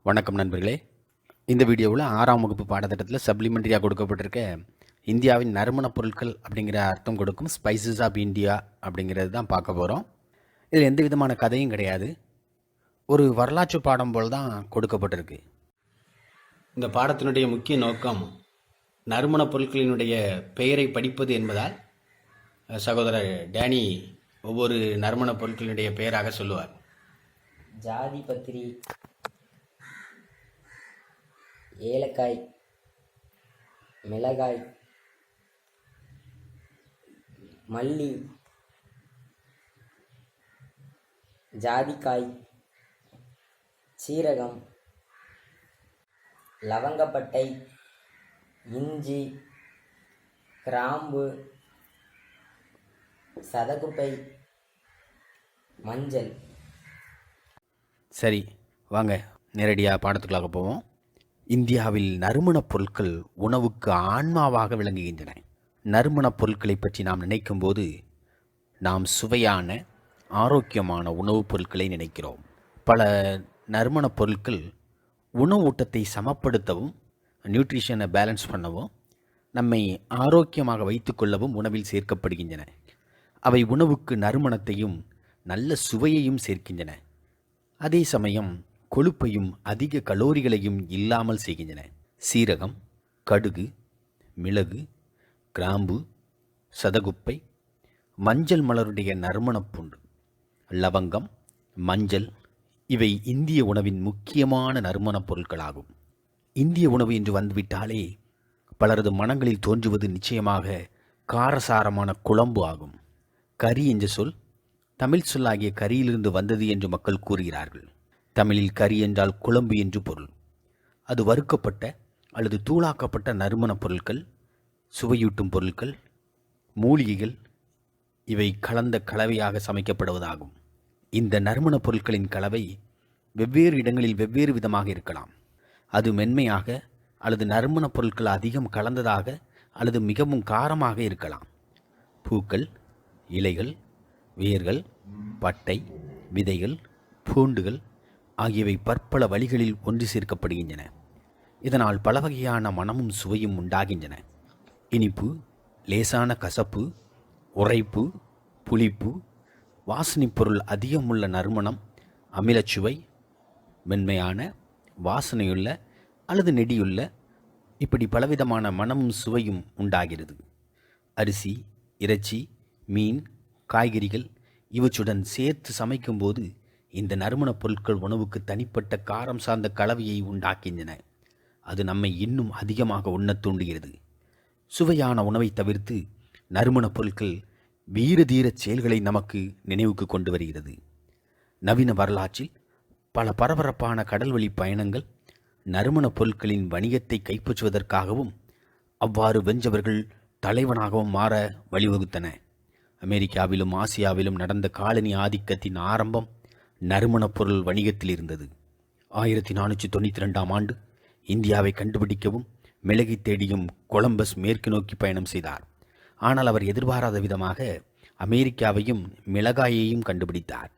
வணக்கம் நண்பர்களே. இந்த வீடியோவில் 6ஆம் வகுப்பு பாடத்திட்டத்தில் சப்ளிமெண்ட்ரியாக கொடுக்கப்பட்டிருக்க இந்தியாவின் நறுமணப் பொருட்கள் அப்படிங்கிற அர்த்தம் கொடுக்கும் ஸ்பைசஸ் ஆஃப் இந்தியா அப்படிங்கிறது தான் பார்க்க போகிறோம். இதில் எந்த விதமான கதையும் கிடையாது, ஒரு வரலாற்று பாடம் போல் தான் கொடுக்கப்பட்டிருக்கு. இந்த பாடத்தினுடைய முக்கிய நோக்கம் நறுமணப் பொருட்களினுடைய பெயரை படிப்பது என்பதால் சகோதரர் டேனி ஒவ்வொரு நறுமணப் பொருட்களினுடைய பெயராக சொல்லுவார். ஜாதி பத்திரி, ஏலக்காய், மிளகாய், மல்லி, ஜாதிக்காய், சீரகம், லவங்கப்பட்டை, இஞ்சி, கிராம்பு, சதகுப்பை, மஞ்சள். சரி, வாங்க நேரடியாக பாடத்துக்குள்ளாக போவோம். இந்தியாவில் நறுமணப் பொருட்கள் உணவுக்கு ஆன்மாவாக விளங்குகின்றன. நறுமணப் பொருட்களை பற்றி நாம் நினைக்கும்போது நாம் சுவையான ஆரோக்கியமான உணவுப் பொருட்களை நினைக்கிறோம். பல நறுமணப் பொருட்கள் உணவு ஊட்டத்தை சமப்படுத்தவும், நியூட்ரிஷனை பேலன்ஸ் பண்ணவும், நம்மை ஆரோக்கியமாக வைத்துக்கொள்ளவும் உணவில் சேர்க்கப்படுகின்றன. அவை உணவுக்கு நறுமணத்தையும் நல்ல சுவையையும் சேர்க்கின்றன. அதே சமயம் கொழுப்பையும் அதிக கலோரிகளையும் இல்லாமல் செய்கின்றன. சீரகம், கடுகு, மிளகு, கிராம்பு, சதகுப்பை, மஞ்சள் மலருடைய நறுமணப்பூண்டு, லவங்கம், மஞ்சள் இவை இந்திய உணவின் முக்கியமான நறுமணப் பொருட்களாகும். இந்திய உணவு என்று வந்துவிட்டாலே பலரது மனங்களில் தோன்றுவது நிச்சயமாக காரசாரமான குழம்பு ஆகும். கறி என்ற சொல் தமிழ் சொல்லாகிய கரியிலிருந்து வந்தது என்று மக்கள் கூறுகிறார்கள். தமிழில் கறி என்றால் குழம்பு என்று பொருள். அது வறுக்கப்பட்ட அல்லது தூளாக்கப்பட்ட நறுமணப் பொருட்கள், சுவையூட்டும் பொருட்கள், மூலிகைகள் இவை கலந்த கலவையாக சமைக்கப்படுவதாகும். இந்த நறுமணப் பொருட்களின் கலவை வெவ்வேறு இடங்களில் வெவ்வேறு விதமாக இருக்கலாம். அது மென்மையாக அல்லது நறுமணப் பொருட்கள் அதிகம் கலந்ததாக அல்லது மிகவும் காரமாக இருக்கலாம். பூக்கள், இலைகள், வேர்கள், பட்டை, விதைகள், பூண்டுகள் ஆகியவை பற்பல வழிகளில் ஒன்று சேர்க்கப்படுகின்றன. இதனால் பல வகையான மனமும் சுவையும் உண்டாகின்றன. இனிப்பு, லேசான கசப்பு, உரைப்பு, புளிப்பு, வாசனைப் பொருள் அதிகமுள்ள நறுமணம், அமிலச்சுவை, மென்மையான வாசனையுள்ள அல்லது நெடியுள்ள, இப்படி பலவிதமான மனமும் சுவையும் உண்டாகிறது. அரிசி, இறைச்சி, மீன், காய்கறிகள் இவற்றுடன் சேர்த்து சமைக்கும்போது இந்த நறுமணப் பொருட்கள் உணவுக்கு தனிப்பட்ட காரம் சார்ந்த கலவையை உண்டாக்கின்றன. அது நம்மை இன்னும் அதிகமாக உண்ணத் தூண்டுகிறது. சுவையான உணவை தவிர்த்து நறுமணப் பொருட்கள் வீரதீர செயல்களை நமக்கு நினைவுக்கு கொண்டு வருகிறது. நவீன வரலாற்றில் பல பரபரப்பான கடல்வழி பயணங்கள் நறுமணப் பொருட்களின் வணிகத்தை கைப்பற்றுவதற்காகவும் அவ்வாறு வென்றவர்கள் தலைவனாகவும் மாற வழிவகுத்தன. அமெரிக்காவிலும் ஆசியாவிலும் நடந்த காலனி ஆதிக்கத்தின் ஆரம்பம் நறுமணப் பொருள் வணிகத்தில் இருந்தது. 1492ஆம் ஆண்டு இந்தியாவை கண்டுபிடிக்கவும் மிளகை தேடியும் கொலம்பஸ் மேற்கு நோக்கி பயணம் செய்தார். ஆனால் அவர் எதிர்பாராத விதமாக அமெரிக்காவையும் மிளகாயையும் கண்டுபிடித்தார்.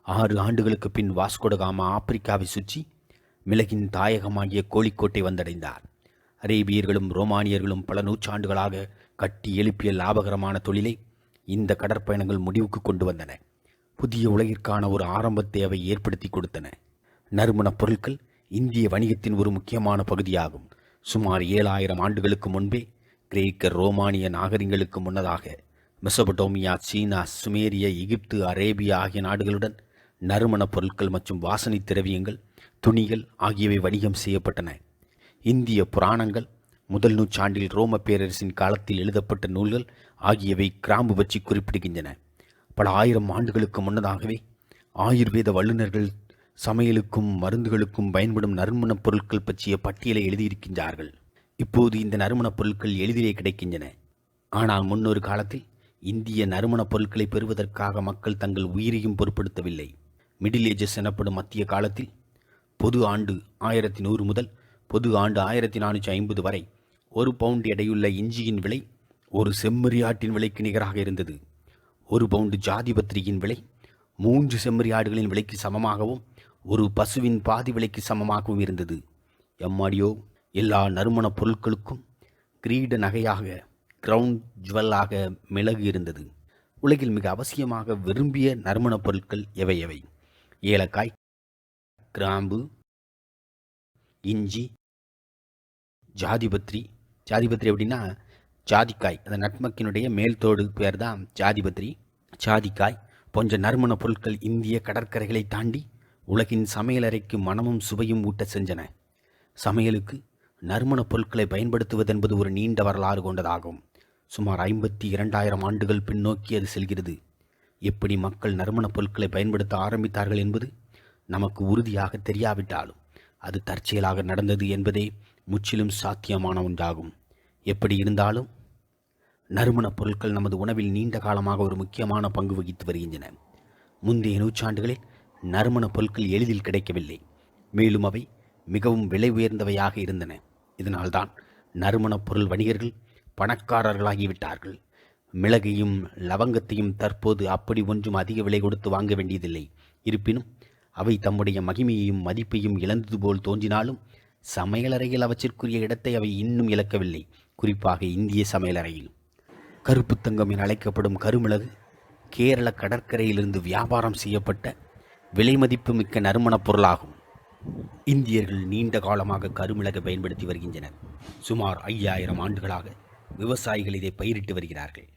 6 ஆண்டுகளுக்கு பின் வாஸ்கோடகாமா ஆப்பிரிக்காவை சுற்றி மிளகின் தாயகமாகிய கோழிக்கோட்டை வந்தடைந்தார். அரேபியர்களும் ரோமானியர்களும் பல நூற்றாண்டுகளாக கட்டி எழுப்பிய லாபகரமான தொழிலை இந்த கடற்பயணங்கள் முடிவுக்கு கொண்டு வந்தன. புதிய உலகிற்கான ஒரு ஆரம்பத்தை அவை ஏற்படுத்தி கொடுத்தன. நறுமணப் பொருட்கள் இந்திய வணிகத்தின் ஒரு முக்கியமான பகுதியாகும். சுமார் 7000 ஆண்டுகளுக்கு முன்பே கிரேக்க ரோமானிய நாகரிகங்களுக்கு முன்னதாக மெசபடோமியா, சீனா, சுமேரிய, எகிப்து, அரேபியா ஆகிய நாடுகளுடன் நறுமணப் பொருட்கள் மற்றும் வாசனை திரவியங்கள், துணிகள் ஆகியவை வணிகம் செய்யப்பட்டன. இந்திய புராணங்கள், முதல் நூற்றாண்டில் ரோம பேரரசின் காலத்தில் எழுதப்பட்ட நூல்கள் ஆகியவை கிராம்பு பற்றி குறிப்பிடுகின்றன. பல ஆயிரம் ஆண்டுகளுக்கு முன்னதாகவே ஆயுர்வேத வல்லுநர்கள் சமையலுக்கும் மருந்துகளுக்கும் பயன்படும் நறுமணப் பொருட்கள் பற்றிய பட்டியலை எழுதியிருக்கின்றார்கள். இப்போது இந்த நறுமணப் பொருட்கள் எளிதிலே கிடைக்கின்றன. ஆனால் முன்னொரு காலத்தில் இந்திய நறுமணப் பொருட்களை பெறுவதற்காக மக்கள் தங்கள் உயிரையும் பொருட்படுத்தவில்லை. மிடில் ஏஜஸ் எனப்படும் மத்திய காலத்தில் பொது ஆண்டு 1100 முதல் பொது ஆண்டு 1450 வரை 1 பவுண்ட் எடையுள்ள இஞ்சியின் விலை ஒரு செம்மறியாட்டின் விலைக்கு நிகராக இருந்தது. 1 பவுண்டு ஜாதி பத்திரியின் விலை 3 செம்மறி ஆடுகளின் விலைக்கு சமமாகவும் ஒரு பசுவின் பாதி விலைக்கு சமமாகவும் இருந்தது. எம்மாடியோ, எல்லா நறுமணப் பொருட்களுக்கும் கிரீட நகையாக, கிரவுன் ஜுவல்லாக மிளகு இருந்தது. உலகில் மிக அவசியமாக விரும்பிய நறுமணப் பொருட்கள் எவை எவை? ஏலக்காய், கிராம்பு, இஞ்சி, ஜாதிபத்ரி. ஜாதிபத்ரி அப்படின்னா ஜாதிக்காய், அந்த நட்மக்கினுடைய மேல்தோடு பேர் தான் ஜாதிபத்ரி. ஜாதிக்காய் போன்ற நறுமணப் பொருட்கள் இந்திய கடற்கரைகளை தாண்டி உலகின் சமையலறைக்கு மனமும் சுவையும் ஊட்ட சென்றன. சமையலுக்கு நறுமணப் பொருட்களை பயன்படுத்துவதென்பது ஒரு நீண்ட வரலாறு கொண்டதாகும். சுமார் 52,000 ஆண்டுகள் பின்னோக்கி அது செல்கிறது. எப்படி மக்கள் நறுமணப் பொருட்களை பயன்படுத்த ஆரம்பித்தார்கள் என்பது நமக்கு உறுதியாக தெரியாவிட்டாலும் அது தற்செயலாக நடந்தது என்பதே முற்றிலும் சாத்தியமான ஒன்றாகும். எப்படி இருந்தாலும் நறுமணப் பொருட்கள் நமது உணவில் நீண்ட காலமாக ஒரு முக்கியமான பங்கு வகித்து வருகின்றன. முந்தைய நூற்றாண்டுகளில் நறுமணப் பொருட்கள் எளிதில் கிடைக்கவில்லை, மேலும் அவை மிகவும் விலை உயர்ந்தவையாக இருந்தன. இதனால்தான் நறுமணப் பொருள் வணிகர்கள் பணக்காரர்களாகிவிட்டார்கள். மிளகையும் லவங்கத்தையும் தற்போது அப்படி ஒன்றும் அதிக விலை கொடுத்து வாங்க வேண்டியதில்லை. இருப்பினும் அவை தம்முடைய மகிமையையும் மதிப்பையும் இழந்தது போல் தோன்றினாலும் சமையலறையில் அவற்றிற்குரிய இடத்தை அவை இன்னும் இழக்கவில்லை. குறிப்பாக இந்திய சமையலறையில் கருப்பு தங்கம் என அழைக்கப்படும் கருமிளகு கேரள கடற்கரையிலிருந்து வியாபாரம் செய்யப்பட்ட விலை மதிப்பு மிக்க நறுமணப் பொருளாகும். இந்தியர்கள் நீண்ட காலமாக கருமிளகை பயன்படுத்தி வருகின்றனர். சுமார் 5000 ஆண்டுகளாக விவசாயிகள் இதை பயிரிட்டு வருகிறார்கள்.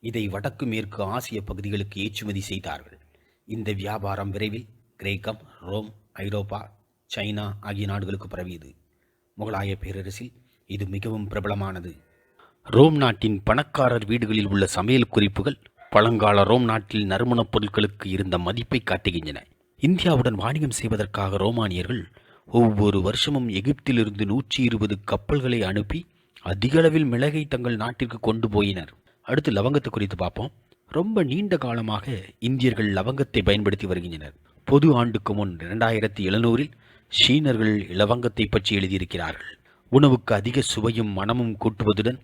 இதை வடக்கு மேற்கு ஆசிய பகுதிகளுக்கு ஏற்றுமதி செய்தார்கள். இந்த வியாபாரம் விரைவில் கிரேக்கம், ரோம், ஐரோப்பா, சைனா ஆகிய நாடுகளுக்கு பரவியது. முகலாய பேரரசில் இது மிகவும் பிரபலமானது. ரோம் நாட்டின் பணக்காரர் வீடுகளில் உள்ள சமையல் குறிப்புகள் பழங்கால ரோம் நாட்டில் நறுமணப் பொருட்களுக்கு இருந்த மதிப்பை காட்டுகின்றன. இந்தியாவுடன் வாணிகம் செய்வதற்காக ரோமானியர்கள் ஒவ்வொரு வருஷமும் எகிப்திலிருந்து 120 கப்பல்களை அனுப்பி அதிக அளவில் மிளகை தங்கள் நாட்டிற்கு கொண்டு போயினர். அடுத்து லவங்கத்தை குறித்து பார்ப்போம். ரொம்ப நீண்ட காலமாக இந்தியர்கள் லவங்கத்தை பயன்படுத்தி வருகின்றனர். பொது ஆண்டுக்கு முன் 2700 சீனர்கள் லவங்கத்தை பற்றி எழுதியிருக்கிறார்கள். உணவுக்கு அதிக சுவையும் மனமும் கூட்டுவதுடன்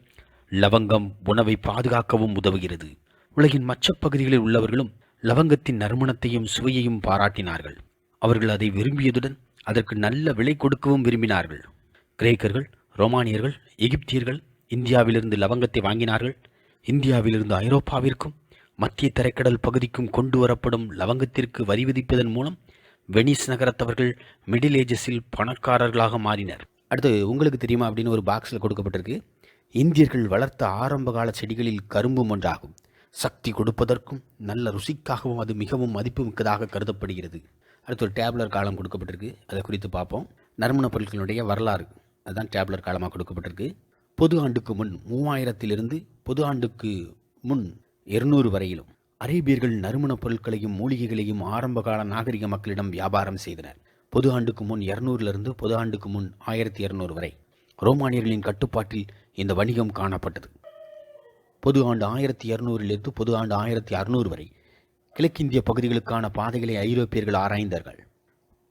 லவங்கம் உணவை பாதுகாக்கவும் உதவுகிறது. உலகின் மற்ற பகுதிகளில் உள்ளவர்களும் லவங்கத்தின் நறுமணத்தையும் சுவையையும் பாராட்டினார்கள். அவர்கள் அதை விரும்பியதுடன் அதற்கு நல்ல விலை கொடுக்கவும் விரும்பினார்கள். கிரேக்கர்கள், ரோமானியர்கள், எகிப்தியர்கள் இந்தியாவிலிருந்து லவங்கத்தை வாங்கினார்கள். இந்தியாவிலிருந்து ஐரோப்பாவிற்கும் மத்திய தரைக்கடல் பகுதிக்கும் கொண்டு வரப்படும் லவங்கத்திற்கு வரி விதிப்பதன் மூலம் வெனிஸ் நகரத்தவர்கள் மிடில் ஏஜஸில் பணக்காரர்களாக மாறினர். அடுத்து உங்களுக்கு தெரியுமா அப்படின்னு ஒரு பாக்ஸில் கொடுக்கப்பட்டிருக்கு. இந்தியர்கள் வளர்த்த ஆரம்பகால செடிகளில் கரும்பும் ஒன்றாகும். சக்தி கொடுப்பதற்கும் நல்ல ருசிக்காகவும் அது மிகவும் மதிப்பு மிக்கதாக கருதப்படுகிறது. அடுத்து ஒரு டேப்லர் காலம் கொடுக்கப்பட்டிருக்கு. அதை குறித்து பார்ப்போம். நறுமணப் பொருட்களுடைய வரலாறு, அதுதான் டேப்லர் காலமாக கொடுக்கப்பட்டிருக்கு. பொது ஆண்டுக்கு முன் 3000 பொது ஆண்டுக்கு முன் 200 வரையிலும் அரேபியர்கள் நறுமணப் பொருட்களையும் மூலிகைகளையும் ஆரம்பகால நாகரிக மக்களிடம் வியாபாரம் செய்தனர். பொது ஆண்டுக்கு முன் 200 பொது ஆண்டுக்கு முன் 1200 வரை ரோமானியர்களின் கட்டுப்பாட்டில் இந்த வணிகம் காணப்பட்டது. பொது ஆண்டு 1200 பொது ஆண்டு 1600 வரை கிழக்கிந்திய பகுதிகளுக்கான பாதைகளை ஐரோப்பியர்கள் ஆராய்ந்தார்கள்.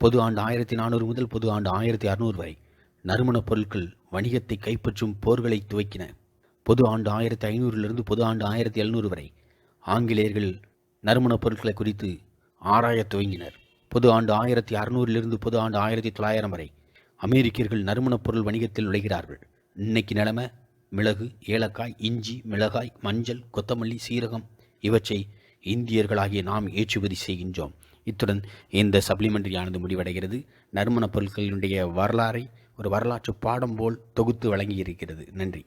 பொது ஆண்டு 1400 முதல் பொது ஆண்டு 1600 வரை நறுமணப் பொருட்கள் வணிகத்தை கைப்பற்றும் போர்களை துவக்கின. பொது ஆண்டு 1500 பொது ஆண்டு 1700 வரை ஆங்கிலேயர்கள் நறுமணப் பொருட்களை குறித்து ஆராயத் துவங்கினர். பொது ஆண்டு 1600 பொது ஆண்டு 1900 வரை அமெரிக்கர்கள் நறுமணப் பொருள் வணிகத்தில் நுழைகிறார்கள். இன்னைக்கு நிலைமை மிளகு, ஏலக்காய், இஞ்சி, மிளகாய், மஞ்சள், கொத்தமல்லி, சீரகம் இவற்றை இந்தியர்களாகிய நாம் ஏற்றுமதி செய்கின்றோம். இத்துடன் இந்த சப்ளிமெண்டரியானது முடிவடைகிறது. நறுமணப் பொருட்களினுடைய வரலாறை ஒரு வரலாற்று பாடம் போல் தொகுத்து வழங்கியிருக்கிறது. நன்றி.